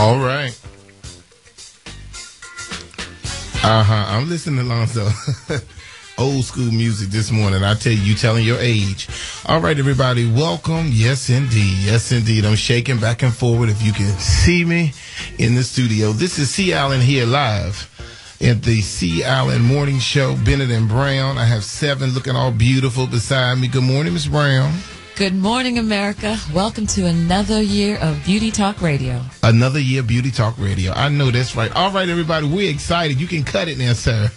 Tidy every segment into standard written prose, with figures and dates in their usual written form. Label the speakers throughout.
Speaker 1: All right. I'm listening, Alonzo. Old school music this morning. I tell you, you telling your age. All right, everybody, welcome. Yes, indeed. Yes, indeed. I'm shaking back and forward if you can see me in the studio. This is C. Allen here live at the C. Allen Morning Show. Bennett and Brown. I have 7 looking all beautiful beside me. Good morning, Miss Brown.
Speaker 2: Good morning, America. Welcome to another year of Beauty Talk Radio.
Speaker 1: Another year of Beauty Talk Radio. I know that's right. All right, everybody, we're excited. You can cut it now, sir.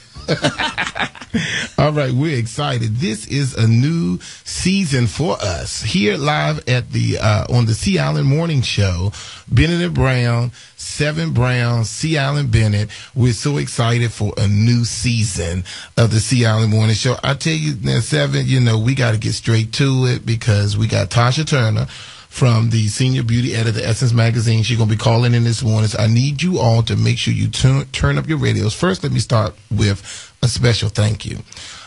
Speaker 1: All right, we're excited. This is a new season for us here live at the on the C. Allen Morning Show. Bennett and Brown, 7 Brown, C. Allen Bennett. We're so excited for a new season of the C. Allen Morning Show. I tell you now, 7, we got to get straight to it because we got Tasha Turner from the senior beauty editor, Essence Magazine. She's going to be calling in this morning. So I need you all to make sure you turn up your radios. First, let me start with a special thank you.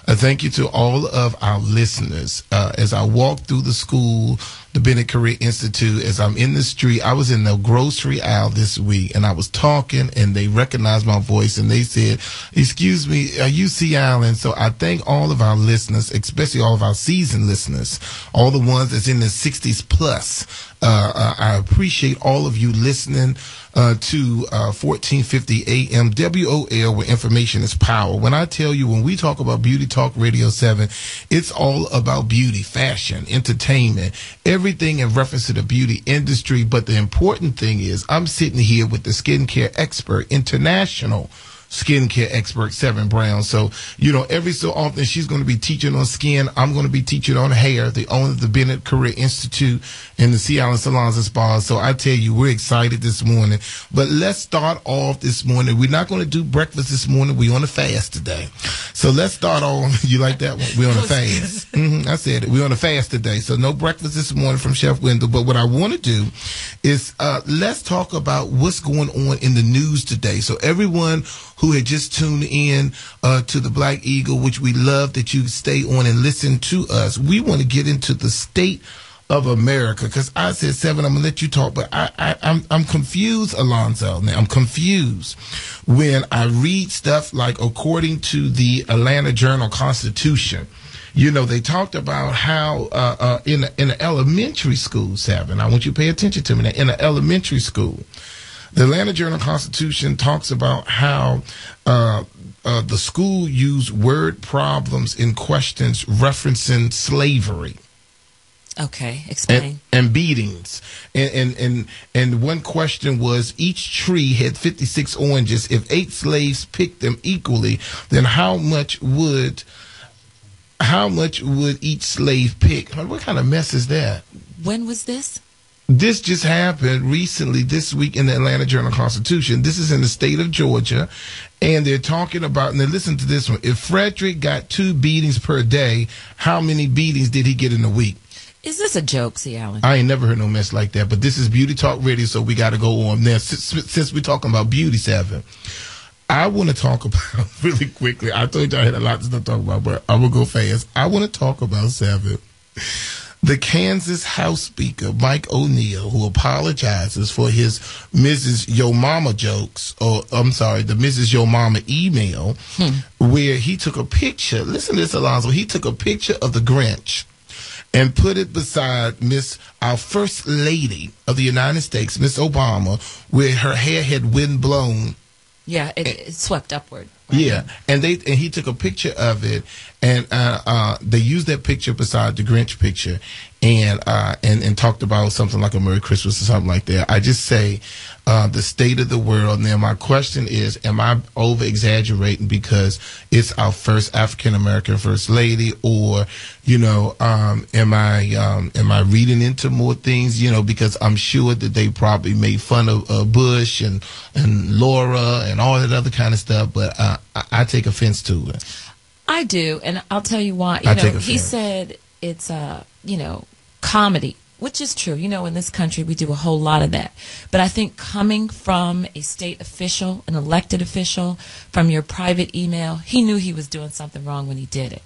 Speaker 1: A thank you to all of our listeners. As I walk through the school, the Bennett Career Institute, as I'm in the street, I was in the grocery aisle this week, and I was talking, and they recognized my voice, and they said, "Excuse me, are you C. Allen?" So I thank all of our listeners, especially all of our seasoned listeners, all the ones that's in the 60s plus. I appreciate all of you listening to 1450 AM WOL, where information is power. When I tell you, when we talk about Beauty Talk Radio 7, it's all about beauty, fashion, entertainment, everything in reference to the beauty industry. But the important thing is I'm sitting here with the skincare expert, international skincare expert, 7 Brown. So, every so often she's going to be teaching on skin. I'm going to be teaching on hair, the owner of the Bennett Career Institute and the C. Allen Salons and Spas. So I tell you, we're excited this morning. But let's start off this morning. We're not going to do breakfast this morning. We're on a fast today. So let's start off. You like that one? We're on a fast. I said it. We're on a fast today. So no breakfast this morning from Chef Wendell. But what I want to do is let's talk about what's going on in the news today. So everyone who had just tuned in to the Black Eagle, which we love that you stay on and listen to us. We want to get into the state of America because I said, 7, I'm going to let you talk, but I'm confused, Alonzo. Now, I'm confused when I read stuff like according to the Atlanta Journal-Constitution. They talked about how in an elementary school, 7, I want you to pay attention to me now, in an elementary school, the Atlanta Journal-Constitution talks about how the school used word problems in questions referencing slavery.
Speaker 2: Okay, explain.
Speaker 1: And beatings. And one question was, each tree had 56 oranges. If 8 slaves picked them equally, then how much would each slave pick? What kind of mess is that?
Speaker 2: When was this?
Speaker 1: This just happened recently this week in the Atlanta Journal-Constitution. This is in the state of Georgia. And they're talking about, and then listen to this one. If Frederick got 2 beatings per day, how many beatings did he get in a week?
Speaker 2: Is this a joke, C. Allen?
Speaker 1: I ain't never heard no mess like that. But this is Beauty Talk Radio, so we got to go on. Now, since we're talking about beauty, 7, I want to talk about, really quickly, I told you I had a lot to talk about, but I will go fast. I want to talk about, 7, the Kansas House Speaker, Mike O'Neill, who apologizes for his Mrs. Yo Mama jokes, or I'm sorry, the Mrs. Yo Mama email, where he took a picture. Listen to this, Alonzo. He took a picture of the Grinch and put it beside our First Lady of the United States, Miss Obama, where her hair had wind blown.
Speaker 2: Yeah, it swept upward. Right?
Speaker 1: Yeah, and he took a picture of it, and they used that picture beside the Grinch picture, and talked about something like a Merry Christmas or something like that. I just say the state of the world. Now, my question is, am I over exaggerating because it's our first African American First Lady, or am I reading into more things? Because I'm sure that they probably made fun of Bush and Laura and all that other kind of stuff, but I take offense to it.
Speaker 2: I do, and I'll tell you why. He said it's comedy, which is true. In this country we do a whole lot of that. But I think coming from a state official, an elected official, from your private email, he knew he was doing something wrong when he did it.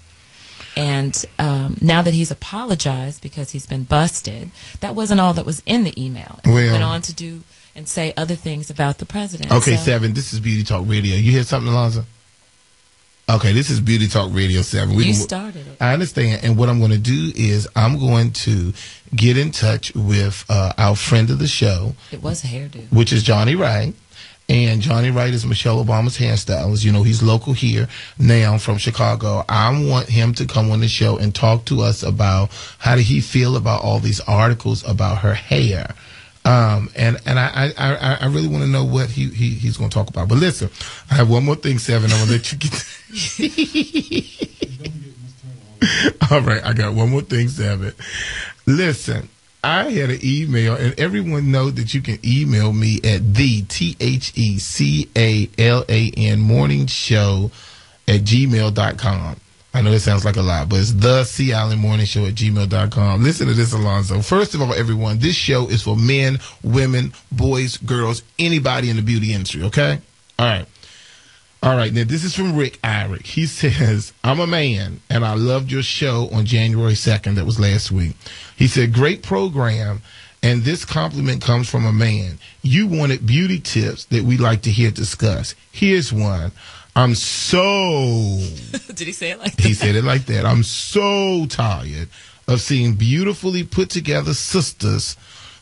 Speaker 2: And now that he's apologized because he's been busted, that wasn't all that was in the email. He went on to do and say other things about the president.
Speaker 1: Okay, so. 7, this is Beauty Talk Radio. You hear something, Alonzo? Okay, this is Beauty Talk Radio 7.
Speaker 2: You started it.
Speaker 1: I understand. And what I'm going to do is I'm going to get in touch with our friend of the show.
Speaker 2: It was a hairdo.
Speaker 1: Which is Johnny Wright. And Johnny Wright is Michelle Obama's hairstylist. You know, he's local here now from Chicago. I want him to come on the show and talk to us about how did he feel about all these articles about her hair. And I really want to know what he's going to talk about. But listen, I have one more thing, 7. I'm going to let you get. All right, I got one more thing, 7. Listen, I had an email, and everyone knows that you can email me at the THECALAN morning show at gmail.com. I know it sounds like a lot, but it's the C. Allen Morning Show at gmail.com. Listen to this, Alonzo. First of all, everyone, this show is for men, women, boys, girls, anybody in the beauty industry, okay? All right. All right, now this is from Rick Irick. He says, I'm a man, and I loved your show on January 2nd. That was last week. He said, great program, and this compliment comes from a man. You wanted beauty tips that we like to hear discussed. Here's one. I'm so...
Speaker 2: Did he say it like that?
Speaker 1: He said it like that. I'm so tired of seeing beautifully put together sisters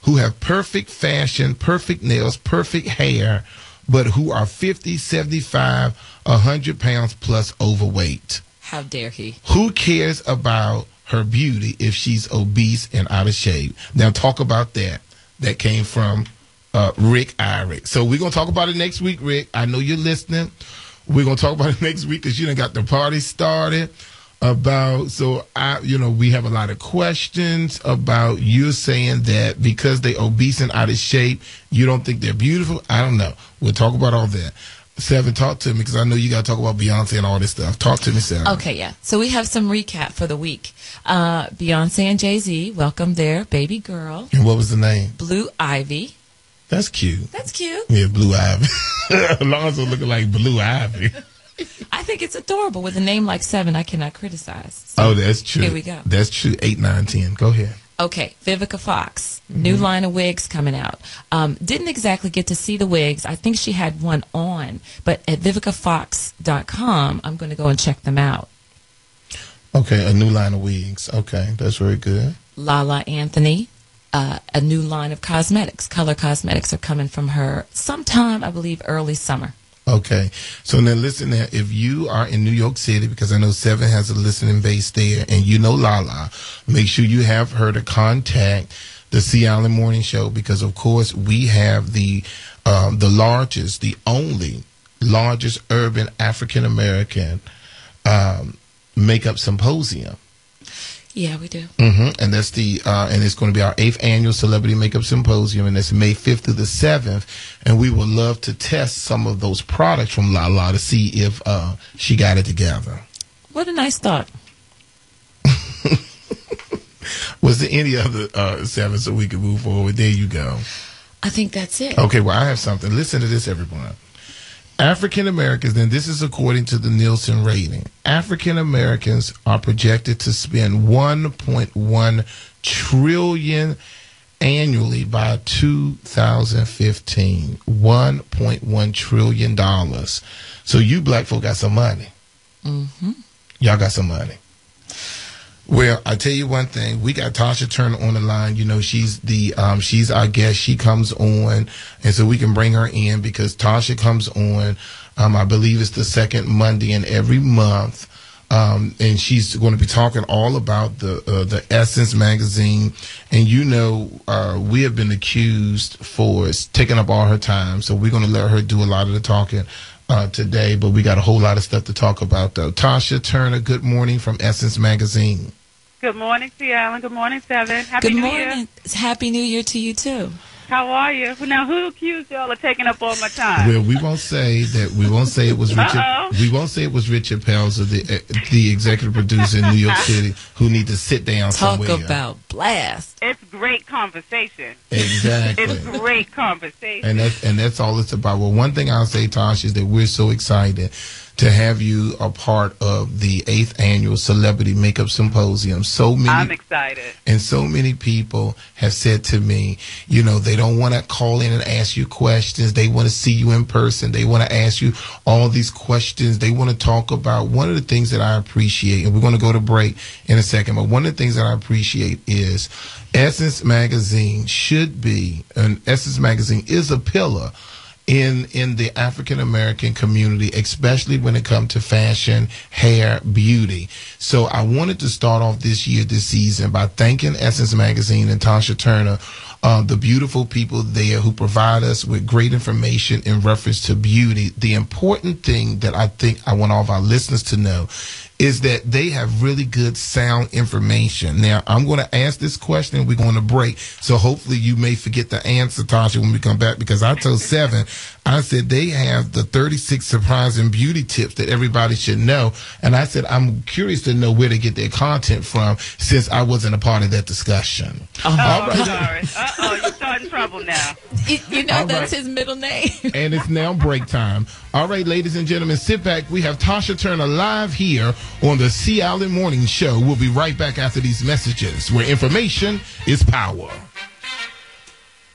Speaker 1: who have perfect fashion, perfect nails, perfect hair, but who are 50, 75, 100 pounds plus overweight.
Speaker 2: How dare he?
Speaker 1: Who cares about her beauty if she's obese and out of shape? Now talk about that. That came from Rick Irick. So we're going to talk about it next week, Rick. I know you're listening. We're going to talk about it next week because you done got the party started. We have a lot of questions about you saying that because they're obese and out of shape, you don't think they're beautiful. I don't know. We'll talk about all that. 7, talk to me because I know you got to talk about Beyonce and all this stuff. Talk to me, 7.
Speaker 2: Okay, yeah. So we have some recap for the week. Beyonce and Jay-Z welcomed their baby girl.
Speaker 1: And what was the name?
Speaker 2: Blue Ivy.
Speaker 1: That's cute.
Speaker 2: That's cute.
Speaker 1: Yeah, Blue Ivy. Alonzo looking like Blue Ivy.
Speaker 2: I think it's adorable. With a name like 7, I cannot criticize. So,
Speaker 1: that's true.
Speaker 2: Here we go.
Speaker 1: That's true. 8, 9, 10. Go ahead.
Speaker 2: Okay, Vivica Fox, new line of wigs coming out. Didn't exactly get to see the wigs. I think she had one on, but at vivicafox.com, I'm going to go and check them out.
Speaker 1: Okay, a new line of wigs. Okay, that's very good.
Speaker 2: Lala Anthony, a new line of cosmetics. Color cosmetics are coming from her sometime, I believe, early summer.
Speaker 1: Okay. So now listen there. If you are in New York City, because I know 7 has a listening base there, and you know Lala, make sure you have her to contact the C. Allen Morning Show because, of course, we have the only largest urban African-American makeup symposium.
Speaker 2: Yeah, we do.
Speaker 1: And that's and it's going to be our 8th annual Celebrity Makeup Symposium, and it's May 5th through the 7th. And we would love to test some of those products from Lala to see if she got it together.
Speaker 2: What a nice thought.
Speaker 1: Was there any other 7 so we can move forward? There you go.
Speaker 2: I think that's it.
Speaker 1: Okay, well, I have something. Listen to this, everyone. African Americans, and this is according to the Nielsen rating, African Americans are projected to spend $1.1 trillion annually by 2015. $1.1 trillion. So you black folk got some money. Y'all got some money. Well, I tell you one thing. We got Tasha Turner on the line. You know, she's our guest. She comes on, and so we can bring her in because Tasha comes on. I believe it's the second Monday in every month, and she's going to be talking all about the Essence magazine. And you know, we have been accused for taking up all her time, so we're going to let her do a lot of the talking today. But we got a whole lot of stuff to talk about, though. Tasha Turner, good morning from Essence magazine.
Speaker 3: Good morning, C. Allen. Good morning, 7. Happy New Year.
Speaker 2: Happy New Year to you, too.
Speaker 3: How are you? Now, who accused y'all of taking up all my time?
Speaker 1: Well, we won't say that. We won't say it was Richard. We won't say it was Richard Pelzer, the executive producer in New York City, who need to sit down somewhere.
Speaker 2: Talk about blast.
Speaker 3: It's great conversation.
Speaker 1: Exactly.
Speaker 3: It's great conversation.
Speaker 1: And that's all it's about. Well, one thing I'll say, Tosh, is that we're so excited to have you a part of the 8th annual Celebrity Makeup Symposium.
Speaker 3: I'm excited.
Speaker 1: And so many people have said to me, you know, they don't want to call in and ask you questions. They want to see you in person. They want to ask you all these questions. They want to talk about one of the things that I appreciate, and we're going to go to break in a second, but one of the things that I appreciate is Essence Magazine Essence Magazine is a pillar in the African American community, especially when it comes to fashion, hair, beauty. So I wanted to start off this season by thanking Essence Magazine and Tasha Turner, the beautiful people there who provide us with great information in reference to beauty. The important thing that I think I want all of our listeners to know is that they have really good sound information. Now, I'm going to ask this question and we're going to break. So hopefully you may forget the answer, Tasha, when we come back, because I told Seven, I said they have the 36 surprising beauty tips that everybody should know. And I said, I'm curious to know where they get their content from since I wasn't a part of that discussion.
Speaker 3: I'm sorry. You're starting trouble now.
Speaker 2: You know, that's his middle name.
Speaker 1: And it's now break time. All right, ladies and gentlemen, sit back. We have Tasha Turner live here on the C. Allen Morning Show. We'll be right back after these messages where information is power.